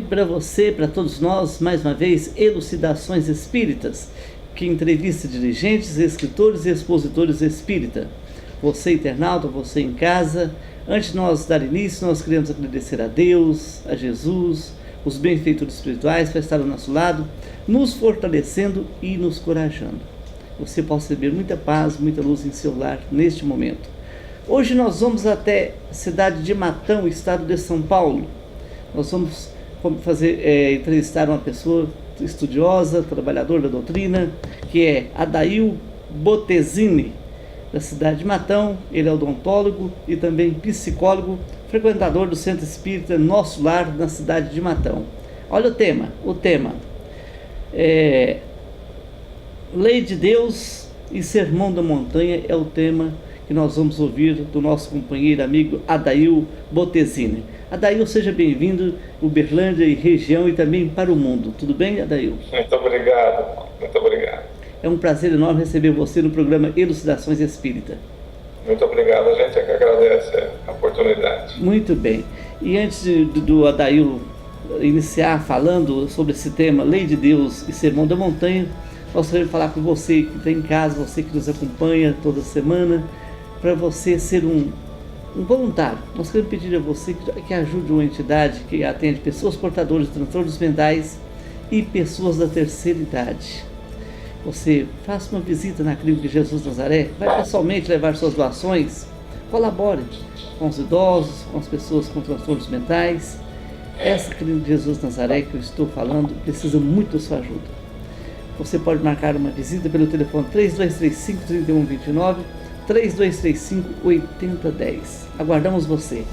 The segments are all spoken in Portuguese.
para você, para todos nós, mais uma vez, Elucidações Espíritas, que entrevista dirigentes, escritores e expositores espírita. Você, internauta, você em casa. Antes de nós dar início, nós queremos agradecer a Deus, a Jesus, os benfeitores espirituais para estar ao nosso lado, nos fortalecendo e nos corajando. Você possa receber muita paz, muita luz em seu lar neste momento. Hoje nós vamos até a cidade de Matão, estado de São Paulo. Nós vamos entrevistar uma pessoa estudiosa, trabalhadora da doutrina, que é Adail Bottesini, da cidade de Matão. Ele é odontólogo e também psicólogo, frequentador do Centro Espírita Nosso Lar, na cidade de Matão. Olha o tema é Lei de Deus e Sermão da Montanha, é o tema que nós vamos ouvir do nosso companheiro amigo Adail Bottesini. Adail, seja bem-vindo, Uberlândia e região, e também para o mundo. Tudo bem, Adail? Muito obrigado, muito obrigado. É um prazer enorme receber você no programa Elucidações Espírita. Muito obrigado, a gente é que agradece a oportunidade. Muito bem. E antes do Adail iniciar falando sobre esse tema, Lei de Deus e Sermão da Montanha, nós queremos falar com você que está em casa, você que nos acompanha toda semana, para você ser um voluntário. Nós queremos pedir a você que ajude uma entidade que atende pessoas portadoras de transtornos mentais e pessoas da terceira idade. Você faça uma visita na Clínica Jesus Nazaré, vai pessoalmente levar suas doações, colabore com os idosos, com as pessoas com transtornos mentais. Essa Clínica Jesus Nazaré que eu estou falando precisa muito da sua ajuda. Você pode marcar uma visita pelo telefone 3235-3129, 3235-8010. Aguardamos você.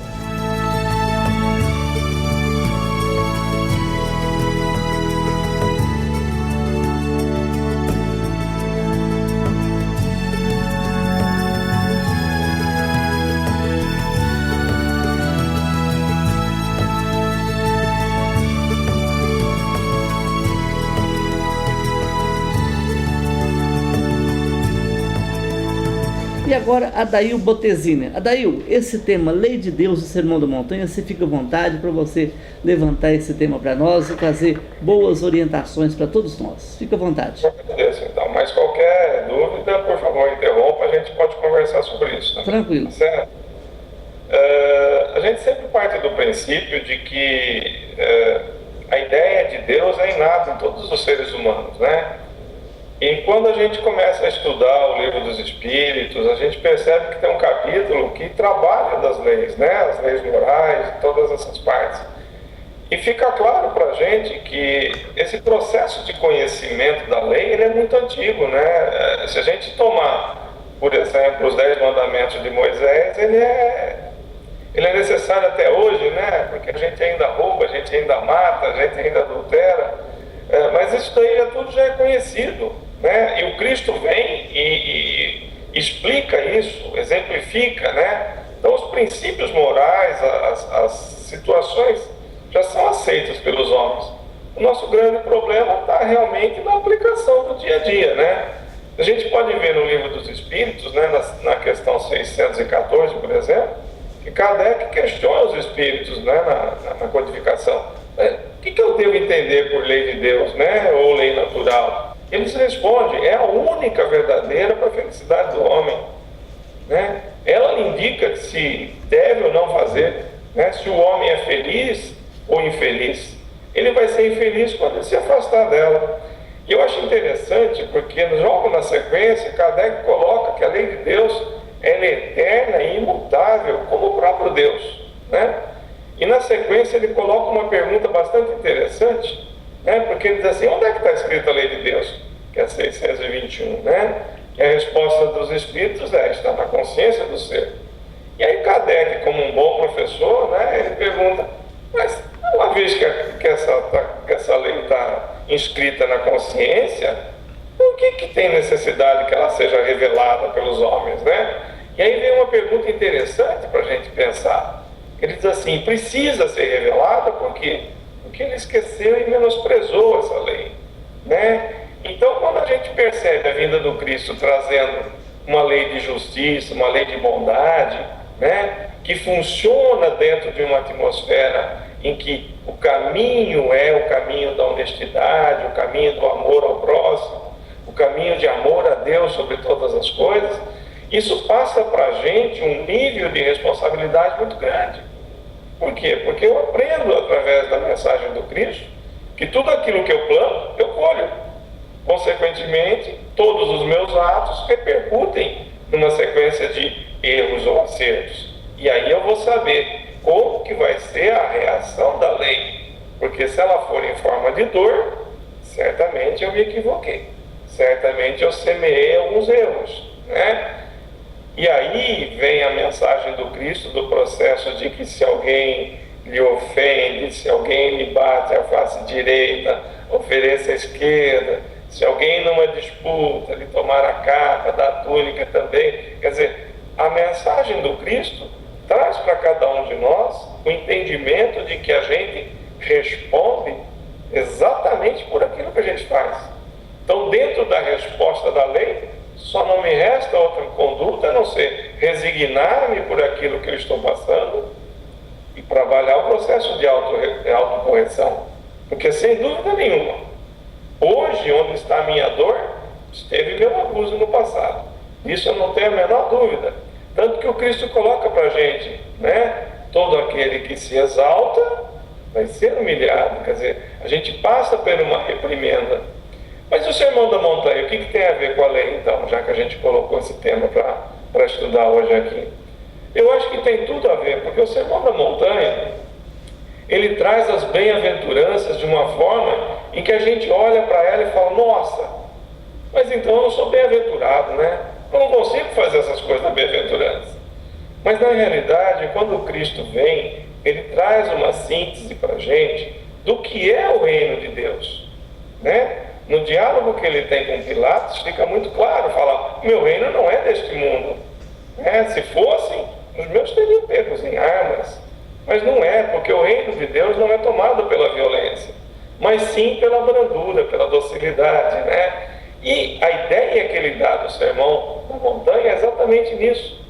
E agora, Adail Bottesini. Adail, esse tema, Lei de Deus e Sermão da Montanha, você fica à vontade para você levantar esse tema para nós e trazer boas orientações para todos nós. Fica à vontade. Eu agradeço, então. Mas qualquer dúvida, por favor, interrompa, a gente pode conversar sobre isso. Né? Tranquilo. Certo? A gente sempre parte do princípio de que a ideia de Deus é inata em todos os seres humanos, né? E quando a gente começa a estudar o Livro dos Espíritos, a gente percebe que tem um capítulo que trabalha das leis, né? As leis morais, todas essas partes. E fica claro para a gente que esse processo de conhecimento da lei, ele é muito antigo, né? Se a gente tomar, por exemplo, os 10 mandamentos de Moisés, ele é necessário até hoje, né? Porque a gente ainda rouba, a gente ainda mata, a gente ainda adultera. Mas isso daí tudo já é conhecido, né? E o Cristo vem e explica isso, exemplifica, né? Então os princípios morais, as situações já são aceitas pelos homens. O nosso grande problema está realmente na aplicação do dia a dia, né? A gente pode ver no Livro dos Espíritos, né, na questão 614, por exemplo, que Kardec questiona os espíritos, né, na codificação. O que eu devo entender por lei de Deus, né? Ou lei natural? Eles respondem, é a única verdadeira para a felicidade do homem, né? Ela lhe indica se deve ou não fazer, né? Se o homem é feliz ou infeliz. Ele vai ser infeliz quando ele se afastar dela. E eu acho interessante porque logo na sequência, Kardec coloca que a lei de Deus ela é eterna e imutável como o próprio Deus, né? E na sequência ele coloca uma pergunta bastante interessante, né? Porque ele diz assim, onde é que está escrita a lei de Deus? Que é 621, né? E a resposta dos Espíritos está na consciência do ser. E aí Kardec, como um bom professor, né? Ele pergunta, mas uma vez que essa lei está inscrita na consciência, por que tem necessidade que ela seja revelada pelos homens, né? E aí vem uma pergunta interessante para a gente pensar. Ele diz assim, precisa ser revelada porque ele esqueceu e menosprezou essa lei, né? Então, quando a gente percebe a vinda do Cristo trazendo uma lei de justiça, uma lei de bondade, né? Que funciona dentro de uma atmosfera em que o caminho é o caminho da honestidade, o caminho do amor ao próximo, o caminho de amor a Deus sobre todas as coisas, isso passa para a gente um nível de responsabilidade muito grande. Por quê? Porque eu aprendo através da mensagem do Cristo que tudo aquilo que eu planto, eu colho. Consequentemente, todos os meus atos repercutem numa sequência de erros ou acertos. E aí eu vou saber como que vai ser a reação da lei. Porque se ela for em forma de dor, certamente eu me equivoquei. Certamente eu semeei alguns erros, né? E aí vem a mensagem do Cristo do processo de que se alguém lhe ofende, se alguém lhe bate a face direita, ofereça a esquerda, se alguém numa disputa lhe tomar a capa da túnica também. Quer dizer, a mensagem do Cristo traz para cada um de nós o entendimento de que a gente responde exatamente por aquilo que a gente faz. Então, dentro da resposta da lei, só não me resta outra conduta a não ser resignar-me por aquilo que eu estou passando e trabalhar o processo de autocorreção. Porque, sem dúvida nenhuma, hoje, onde está a minha dor, esteve meu abuso no passado. Isso eu não tenho a menor dúvida. Tanto que o Cristo coloca para a gente, né? Todo aquele que se exalta vai ser humilhado. Quer dizer, a gente passa por uma reprimenda. Mas o Sermão da Montanha, o que tem a ver com a lei, então, já que a gente colocou esse tema para estudar hoje aqui? Eu acho que tem tudo a ver, porque o Sermão da Montanha, ele traz as bem-aventuranças de uma forma em que a gente olha para ela e fala, nossa, mas então eu não sou bem-aventurado, né? Eu não consigo fazer essas coisas da bem-aventurança. Mas na realidade, quando o Cristo vem, ele traz uma síntese para a gente do que é o reino de Deus, né? No diálogo que ele tem com Pilatos, fica muito claro, fala, meu reino não é deste mundo. Se fossem, os meus teriam pegos em armas. Mas não é, porque o reino de Deus não é tomado pela violência, mas sim pela brandura, pela docilidade, né? E a ideia que ele dá do Sermão da Montanha é exatamente nisso.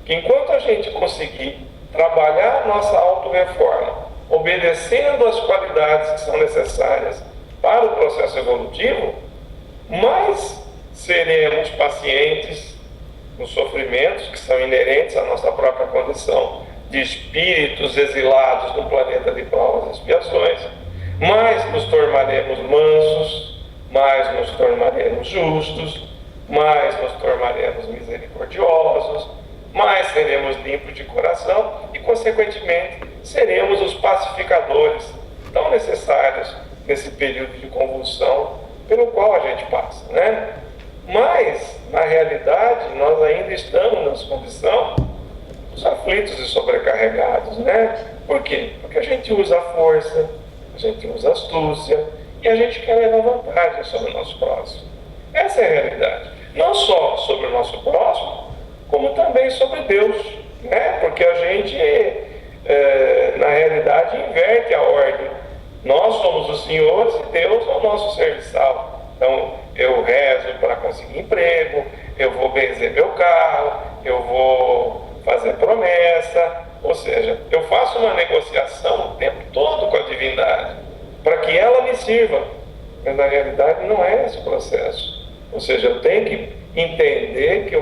Que enquanto a gente conseguir trabalhar a nossa autorreforma, obedecendo às qualidades que são necessárias para o processo evolutivo, mais seremos pacientes nos sofrimentos que são inerentes à nossa própria condição de espíritos exilados no planeta de provas e expiações, mais nos tornaremos mansos, mais nos tornaremos justos, mais nos tornaremos misericordiosos, mais seremos limpos de coração e, consequentemente, seremos os pacificadores tão necessários nesse período de convulsão pelo qual a gente passa, né? Mas, na realidade, nós ainda estamos nessa condição dos aflitos e sobrecarregados, né? Por quê? Porque a gente usa a força, a gente usa a astúcia e a gente quer levar vantagem sobre o nosso próximo. Essa é a realidade. Não só sobre o nosso próximo, como também sobre Deus, né? Porque a gente, na realidade, inverte a ordem. Nós somos os senhores e Deus é o nosso serviçal. Então, eu rezo para conseguir emprego, eu vou benzer meu carro, eu vou fazer promessa, ou seja, eu faço uma negociação o tempo todo com a divindade, para que ela me sirva. Mas na realidade não é esse o processo. Ou seja, eu tenho que entender que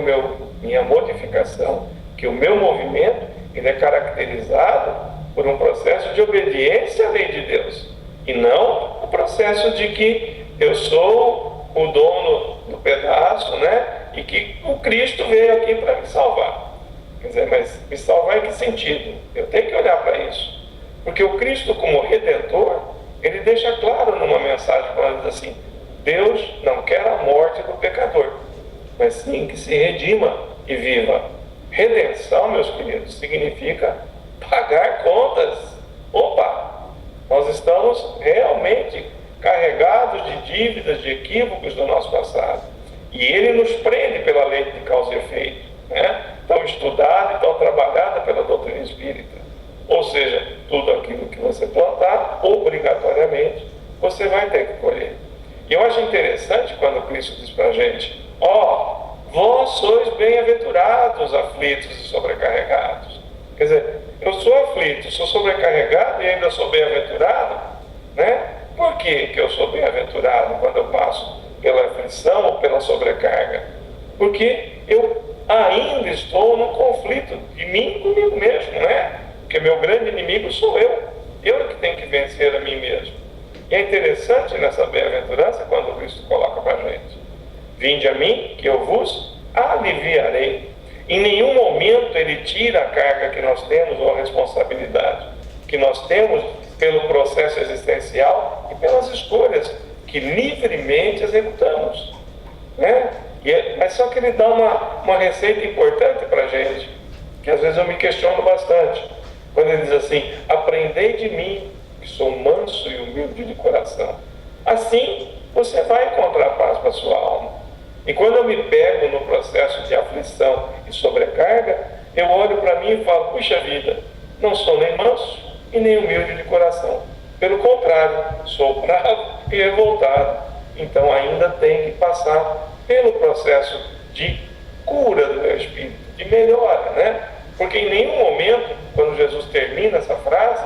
minha modificação, que o meu movimento, ele é caracterizado por um processo de obediência à lei de Deus, e não o processo de que eu sou o dono do pedaço, né? E que o Cristo veio aqui para me salvar. Quer dizer, mas me salvar em que sentido? Eu tenho que olhar para isso. Porque o Cristo, como Redentor, ele deixa claro numa mensagem falando assim, Deus não quer a morte do pecador, mas sim que se redima e viva. Redenção, meus queridos, significa pagar contas. Opa! Nós estamos realmente carregados de dívidas, de equívocos do nosso passado. E ele nos prende pela lei de causa e efeito, né? Tão estudada e tão trabalhada pela doutrina espírita. Ou seja, tudo aquilo que você plantar, obrigatoriamente, você vai ter que colher. E eu acho interessante quando Cristo diz para a gente, vós sois bem-aventurados, aflitos e sobrecarregados. Quer dizer, eu sou aflito, sou sobrecarregado e ainda sou bem-aventurado, né? Por que eu sou bem-aventurado quando eu passo pela aflição ou pela sobrecarga? Porque eu ainda estou num conflito de mim comigo mesmo, né? Porque meu grande inimigo sou eu. Eu é que tenho que vencer a mim mesmo. E é interessante nessa bem-aventurança quando Cristo coloca para a gente: vinde a mim, que eu vos aliviarei. Em nenhum momento ele tira a carga que nós temos ou a responsabilidade que nós temos pelo processo existencial e pelas escolhas que livremente executamos, né? Mas só que ele dá uma receita importante para a gente, que às vezes eu me questiono bastante, quando ele diz assim: aprendei de mim, que sou manso e humilde de coração. Assim você vai encontrar paz para a sua alma. E quando eu me pego no processo de aflição e sobrecarga, eu olho para mim e falo: puxa vida, não sou nem manso e nem humilde de coração. Pelo contrário, sou bravo e revoltado. Então ainda tenho que passar pelo processo de cura do meu espírito, de melhora, né? Porque em nenhum momento, quando Jesus termina essa frase,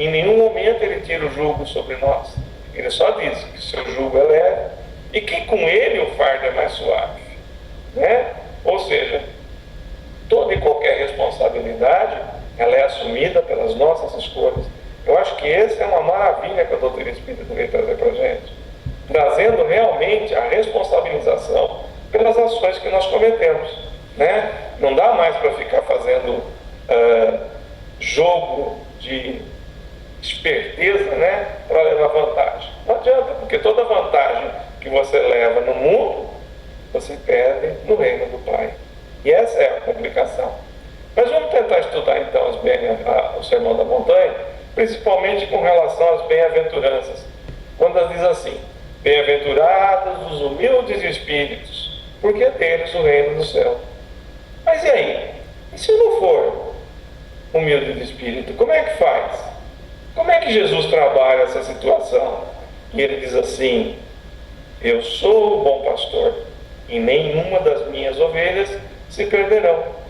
em nenhum momento ele tira o jugo sobre nós. Ele só diz que seu jugo é leve e que com ele o fardo é mais suave, né? Ou seja, toda e qualquer responsabilidade, ela é assumida pelas nossas escolhas. Eu acho que essa é uma maravilha que a doutrina espírita veio trazer para a gente, trazendo realmente a responsabilização pelas ações que nós cometemos, né? Não dá mais para ficar fazendo jogo de esperteza, né, para levar vantagem. Não adianta, porque toda vantagem que você leva no mundo, você perde no reino do Pai. E essa é a complicação. Mas vamos tentar estudar então o Sermão da Montanha, principalmente com relação às bem-aventuranças. Quando ela diz assim: bem-aventurados os humildes de espíritos, porque é deles o reino do céu. Mas e aí? E se eu não for humilde de espírito, como é que faz? Como é que Jesus trabalha essa situação? E ele diz assim: eu sou o bom pastor, e nenhuma das minhas ovelhas se perderão.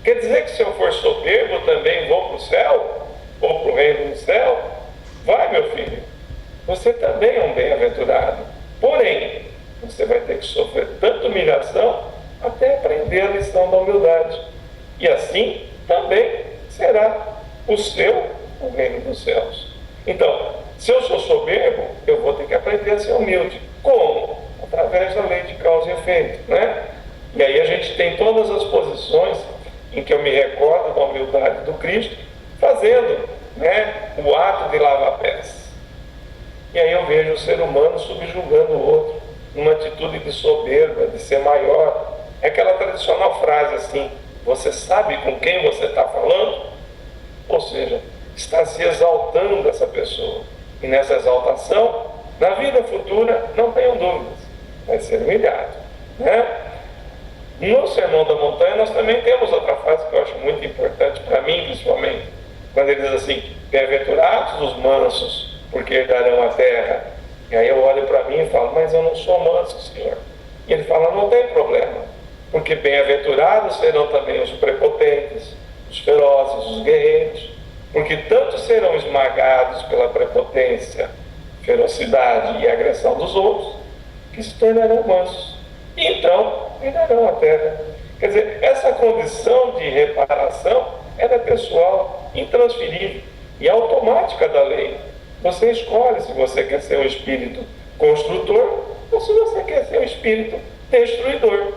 Quer dizer que se eu for soberbo também vou para o céu? Ou para o reino do céu? Vai, meu filho, você também é um bem-aventurado. Porém, você vai ter que sofrer tanta humilhação até aprender a lição da humildade. E assim também será o seu o reino dos céus. Então, se eu sou soberbo, eu vou ter que aprender a ser humilde. Como? Através da lei de causa e efeito, né? E aí a gente tem todas as posições em que eu me recordo da humildade do Cristo, fazendo, né, o ato de lavar pés. E aí eu vejo o ser humano subjugando o outro, numa atitude de soberba, de ser maior. É aquela tradicional frase assim: você sabe com quem você está falando? Ou seja, está se exaltando essa pessoa. E nessa exaltação, na vida futura, não tenham dúvidas, vai ser humilhado, né? No Sermão da Montanha nós também temos outra frase que eu acho muito importante, para mim principalmente, quando ele diz assim: bem-aventurados os mansos, porque herdarão a terra. E aí eu olho para mim e falo: mas eu não sou manso, Senhor. E ele fala: não tem problema, porque bem-aventurados serão também os prepotentes, os ferozes, os guerreiros, porque tanto serão esmagados pela prepotência, ferocidade e agressão dos outros, que se tornarão mansos, e então herdarão a terra. Quer dizer, essa condição de reparação, ela é pessoal, intransferível e automática da lei. Você escolhe se você quer ser um espírito construtor ou se você quer ser um espírito destruidor.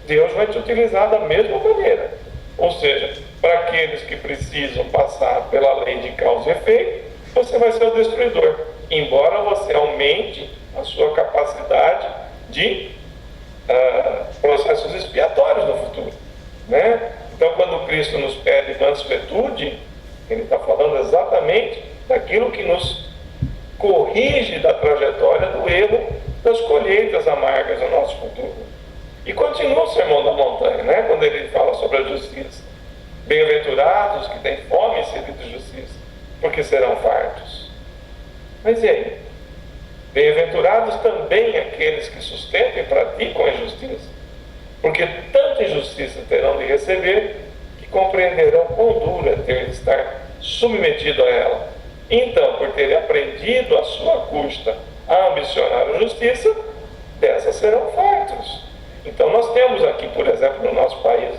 Deus vai te utilizar da mesma maneira. Ou seja, para aqueles que precisam passar pela lei de causa e efeito, você vai ser o destruidor, embora você aumente a sua capacidade de processos expiatórios no futuro, né? Então, quando Cristo nos pede mansuetude, Ele está falando exatamente daquilo que nos corrige da trajetória do erro das colheitas amargas do nosso futuro. E continua o Sermão da Montanha, né? Quando ele fala sobre a justiça: bem-aventurados que têm fome e sede de justiça, porque serão fartos. Mas e aí? Bem-aventurados também aqueles que sustentam e praticam a injustiça, porque tanta injustiça terão de receber que compreenderão quão duro é ter de estar submetido a ela. Então, por terem aprendido à sua custa a ambicionar a justiça, dessas serão fartos. Então, nós temos aqui, por exemplo, no nosso país,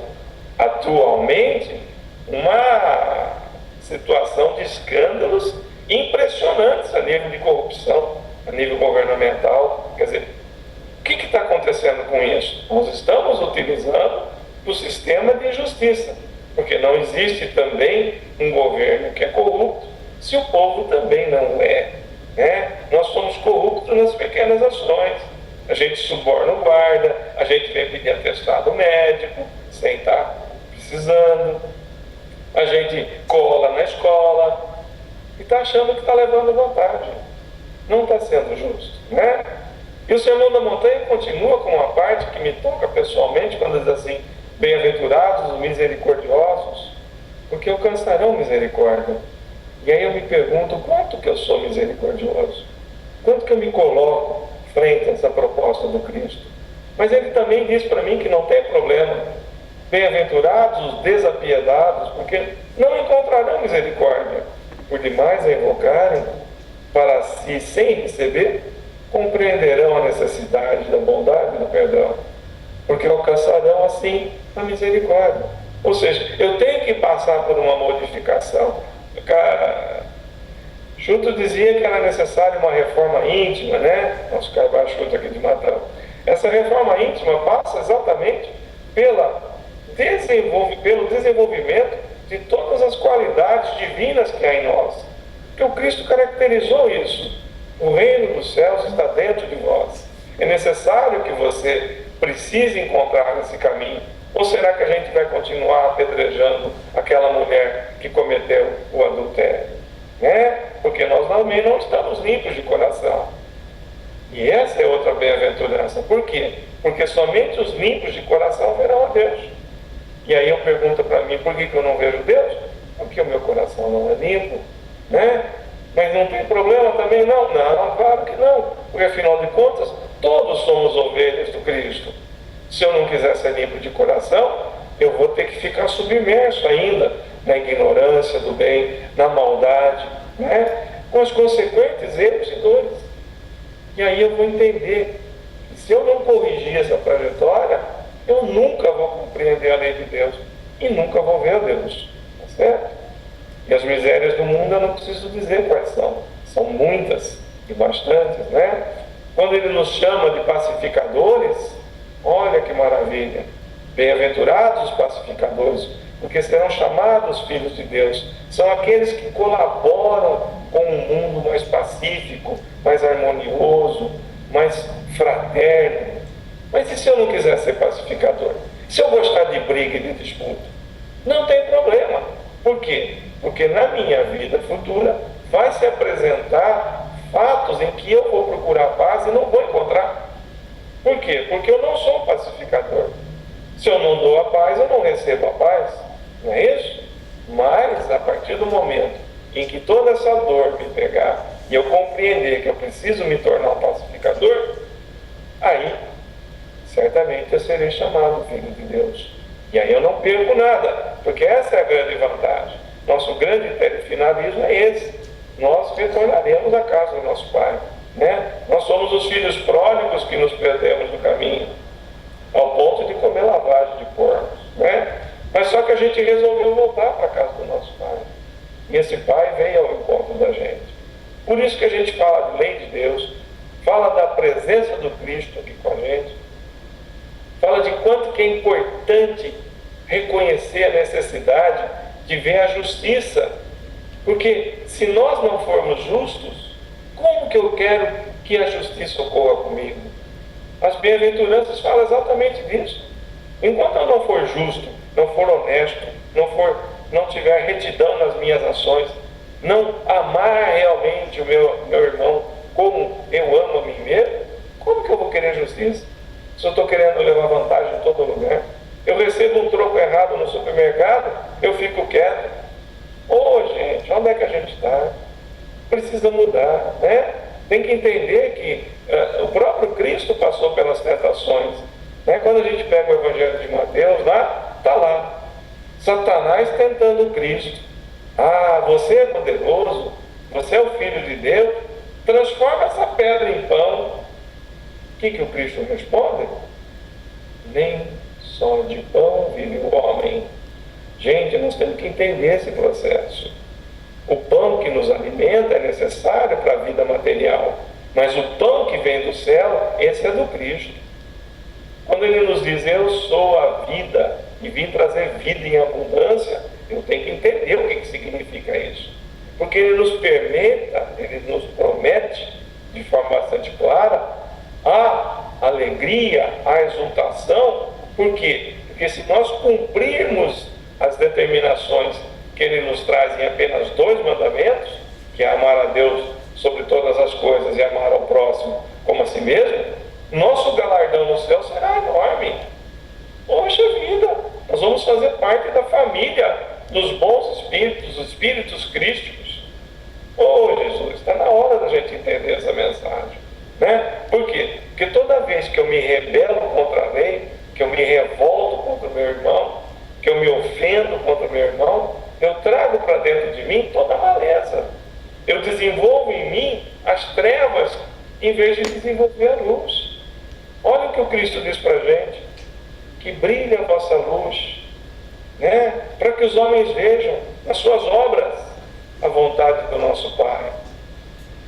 atualmente, uma situação de escândalos impressionantes a nível de corrupção, a nível governamental. Quer dizer, o que está acontecendo com isso? Nós estamos utilizando o sistema de justiça, porque não existe também um governo que é corrupto se o povo também não é, né? Nós somos corruptos nas pequenas ações. A gente suborna o guarda, a gente vem pedir atestado médico sem estar precisando, a gente cola na escola e está achando que está levando vantagem. Não está sendo justo, né? E o Sermão da Montanha continua com uma parte que me toca pessoalmente, quando diz assim: bem-aventurados os misericordiosos, porque alcançarão misericórdia. E aí eu me pergunto, quanto que eu sou misericordioso? Quanto que eu me coloco frente a essa proposta do Cristo? Mas ele também diz para mim que não tem problema. Bem-aventurados os desapiedados, porque não encontrarão misericórdia. Por demais a invocarem, para si sem receber, compreenderão a necessidade da bondade e do perdão, porque alcançarão assim a misericórdia. Ou seja, eu tenho que passar por uma modificação. Chuto dizia que era necessária uma reforma íntima, né? Nosso Carvalho Chuto aqui de Matão. Essa reforma íntima passa exatamente pelo desenvolvimento de todas as qualidades divinas que há em nós. Porque o Cristo caracterizou isso. O reino dos céus está dentro de vós. É necessário que você precise encontrar esse caminho. Ou será que a gente vai continuar apedrejando aquela mulher que cometeu o adultério? Né? Porque nós também não estamos limpos de coração. E essa é outra bem-aventurança. Por quê? Porque somente os limpos de coração verão a Deus. E aí eu pergunto para mim, por que eu não vejo Deus? Porque o meu coração não é limpo, né? Mas não tem problema também não? Não, claro que não. Porque afinal de contas, todos somos ovelhas do Cristo. Se eu não quiser ser limpo de coração, eu vou ter que ficar submerso ainda na ignorância do bem, na maldade, né? Com os consequentes erros e dores. E aí eu vou entender que se eu não corrigir essa trajetória, eu nunca vou compreender a lei de Deus e nunca vou ver a Deus, tá certo? E as misérias do mundo eu não preciso dizer quais são muitas e bastantes, né? Quando ele nos chama de pacificadores, olha que maravilha! Bem-aventurados os pacificadores, porque serão chamados filhos de Deus. São aqueles que colaboram com um mundo mais pacífico, mais harmonioso, mais fraterno. Mas e se eu não quiser ser pacificador? Se eu gostar de briga e de disputa? Não tem problema. Por quê? Porque na minha vida futura vai se apresentar fatos em que eu vou procurar paz e não vou encontrar. Por quê? Porque eu não sou um pacificador. Se eu não dou a paz, eu não recebo a paz. Não é isso? Mas, a partir do momento em que toda essa dor me pegar e eu compreender que eu preciso me tornar um pacificador, aí, certamente eu serei chamado filho de Deus. E aí eu não perco nada, porque essa é a grande vantagem. Nosso grande finalismo é esse. Nós retornaremos à casa do nosso Pai, né? Nós somos os filhos pródigos que nos perdemos no caminho, ao ponto de comer lavagem de porcos, né? Mas só que a gente resolveu voltar para a casa do nosso Pai. E esse Pai veio ao encontro da gente. Por isso que a gente fala de lei de Deus, fala da presença do Cristo aqui com a gente, fala de quanto que é importante reconhecer a necessidade de ver a justiça. Porque se nós não formos justos, como que eu quero que a justiça ocorra comigo? As bem-aventuranças falam exatamente disso. Enquanto eu não for justo, não for honesto, não tiver retidão nas minhas ações, não amar realmente o meu irmão como eu amo a mim mesmo, como que eu vou querer justiça? Se eu estou querendo levar vantagem em todo lugar, eu recebo um troco errado no supermercado, eu fico quieto. Gente, onde é que a gente está? Precisa mudar, né? Tem que entender que o próprio Cristo passou pelas tentações, né? Quando a gente pega o Evangelho de Mateus, lá, está lá. Satanás tentando Cristo. Ah, você é poderoso, você é o Filho de Deus, transforma essa pedra em pão. O que o Cristo responde? Nem só de pão vive o homem. Gente, nós temos que entender esse processo. O pão que nos alimenta é necessário para a vida material, mas o pão que vem do céu, esse é do Cristo. Quando ele nos diz, eu sou a vida e vim trazer vida em abundância, eu tenho que entender o que significa isso. Porque ele nos promete, de forma bastante clara, a alegria, a exultação. Por quê? Porque se nós cumprirmos as determinações que ele nos traz em apenas 2 mandamentos, que é amar a Deus sobre todas as coisas e amar ao próximo como a si mesmo, nosso galardão no céu será enorme. Poxa vida, nós vamos fazer parte da família dos bons espíritos, os espíritos crísticos. Oh Jesus, está na hora da gente entender essa mensagem, né? Por quê? Porque toda vez que eu me rebelo contra a lei, que eu me revolto contra o meu irmão, que eu me ofendo contra o meu irmão, eu trago para dentro de mim toda a maleza. Eu desenvolvo em mim as trevas em vez de desenvolver a luz. Olha o que o Cristo diz para a gente: que brilhe a vossa luz, né? Para que os homens vejam nas suas obras a vontade do nosso Pai.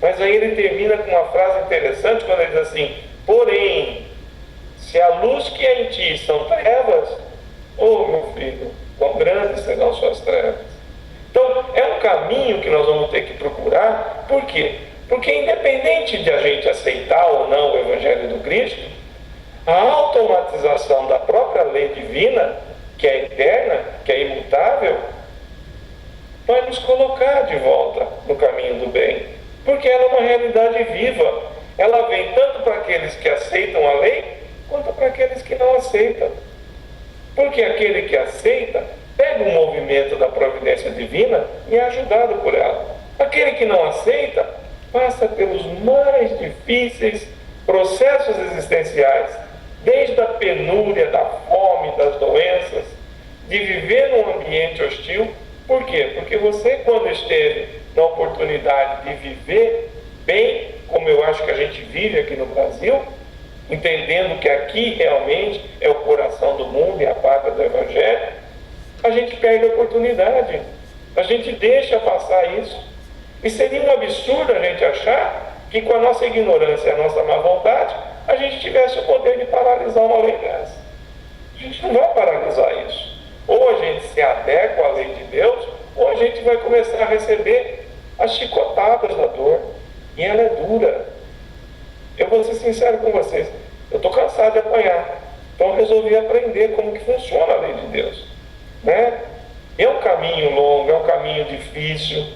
Mas aí ele termina com uma frase interessante quando ele diz assim: porém, se a luz que é em ti são trevas, oh meu filho, quão grandes serão suas trevas. Então é um caminho que nós vamos ter que procurar. Por quê? Porque independente de a gente aceitar ou não o Evangelho do Cristo, a automatização da própria lei divina, que é eterna, que é imutável, vai nos colocar de volta no caminho do bem. Porque ela é uma realidade viva. Ela vem tanto para aqueles que aceitam a lei, quanto para aqueles que não aceitam. Porque aquele que aceita, pega o movimento da providência divina e é ajudado por ela. Aquele que não aceita, passa pelos mais difíceis processos existenciais, desde a penúria, da fome, das doenças, de viver num ambiente hostil. Por quê? Porque você, quando esteve na oportunidade de viver bem, como eu acho que a gente vive aqui no Brasil, entendendo que aqui realmente é o coração do mundo e a pátria do Evangelho, a gente perde a oportunidade, a gente deixa passar isso. E seria um absurdo a gente achar que com a nossa ignorância e a nossa má vontade, a gente tivesse o poder de paralisar uma lei dessa. A gente não vai paralisar isso. Ou a gente se adequa à lei de Deus, ou a gente vai começar a receber as chicotadas da dor. E ela é dura. Eu vou ser sincero com vocês, eu estou cansado de apanhar. Então eu resolvi aprender como que funciona a lei de Deus, né? É um caminho longo, é um caminho difícil,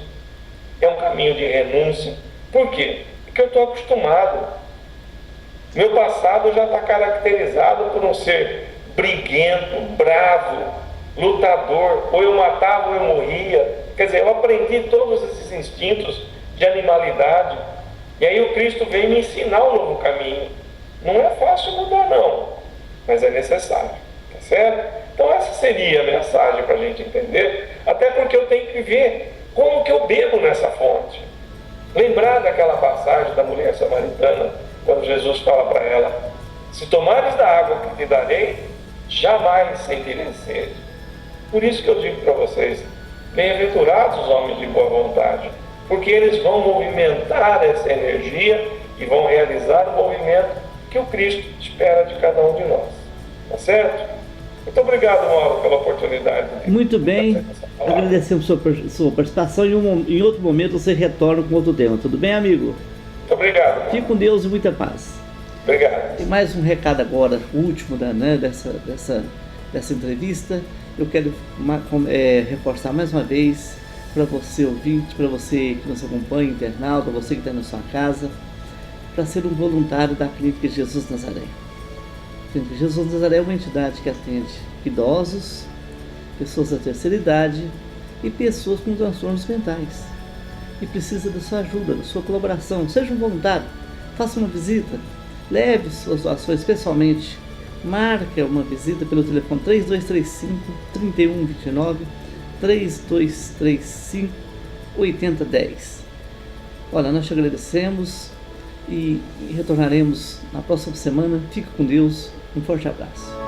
é um caminho de renúncia. Por quê? Porque eu estou acostumado. Meu passado já está caracterizado por um ser briguento, bravo, lutador. Ou eu matava ou eu morria. Quer dizer, eu aprendi todos esses instintos de animalidade. E aí o Cristo vem me ensinar um novo caminho. Não é fácil mudar, não, mas é necessário, tá certo? Então essa seria a mensagem para a gente entender, até porque eu tenho que ver como que eu bebo nessa fonte. Lembrar daquela passagem da mulher samaritana, quando Jesus fala para ela: se tomares da água que te darei, jamais sentireis sede. Por isso que eu digo para vocês, bem-aventurados os homens de boa vontade, porque eles vão movimentar essa energia e vão realizar o movimento que o Cristo espera de cada um de nós. Tá certo? Muito obrigado, Mauro, pela oportunidade. Muito bem, agradecemos sua participação e em outro momento você retorna com outro tema. Tudo bem, amigo? Muito obrigado. Fique com Deus e muita paz. Obrigado. Tem mais um recado agora, o último dessa entrevista. Eu quero reforçar mais uma vez para você ouvinte, para você que nos acompanha, internauta, você que está na sua casa, para ser um voluntário da Clínica Jesus Nazaré. A Clínica Jesus Nazaré é uma entidade que atende idosos, pessoas da terceira idade e pessoas com transtornos mentais. E precisa da sua ajuda, da sua colaboração. Seja um voluntário, faça uma visita, leve suas ações, especialmente marque uma visita pelo telefone 3235-3129, 3235-8010. Olha, nós te agradecemos e retornaremos na próxima semana. Fique com Deus. Um forte abraço.